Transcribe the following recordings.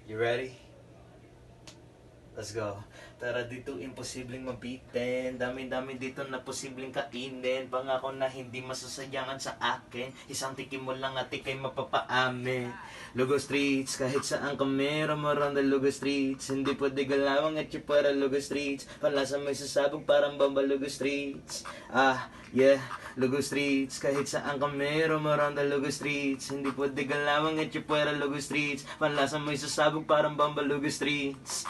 You ready? Let's go. Tara dito, imposibleng mabitin. Dami-dami dito na posibleng kainin. Pangako na hindi masasayangan sa akin. Isang tikim mo lang at ikay mapapaamin. Lugo Streets, kahit saan kami, around the Lugo Streets. Hindi pwede galawang at para Lugo Streets. Panlasa may sasabog parang Bamba Lugo Streets. Yeah, Lugo Streets, kahit saan kami, around the Lugo Streets. Hindi pwede galawang at para Lugo Streets. Panlasa may sasabog parang Bamba Lugo Streets.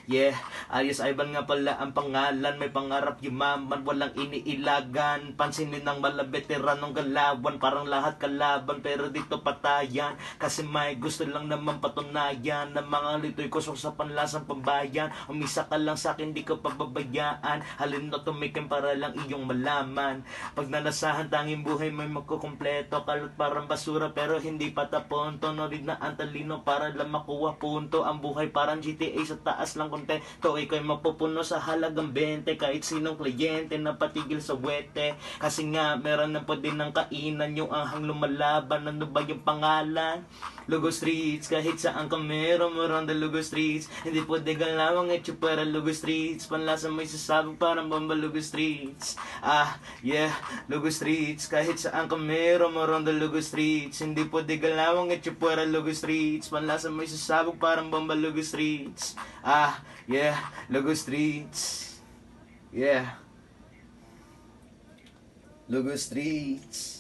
Yeah, alias Ivan nga pala ang pangalan. May pangarap yumaman, walang iniilagan. Pansinin ng malabeteranong galawan. Parang lahat kalaban, pero dito patayan. Kasi may gusto lang naman patunayan na mga lito'y kusok sa panlasang pambayan. Umisa ka lang sa'kin, di ko pababayaan. Halin na tumikim para lang iyong malaman. Pag nanasahan, tanging buhay may magkukumpleto. Kalot parang basura, pero hindi patapon. Tonorid na ang talino para lang makuha punto. Ang buhay parang GTA sa taas lang kontento. Ikaw'y mapupuno sa halagang 20. Kahit sinong kliyente na patigil sa wete. Kasi nga meron na pwede ng kainan. Yung anghang lumalaban. Ano ba yung pangalan? Lugo Streets, kahit saan kami, around the Lugo Streets. Hindi pwede galawang at para Lugo Streets. Panlasa may sasabog parang Bamba Lugo Streets. Yeah, Lugo Streets, kahit saan kami, around the Lugo Streets. Hindi pwede galawang at para Lugo Streets. Panlasa may sasabog parang Bamba Lugo Streets. Yeah, Lugo Streets. Yeah, Lugo Streets.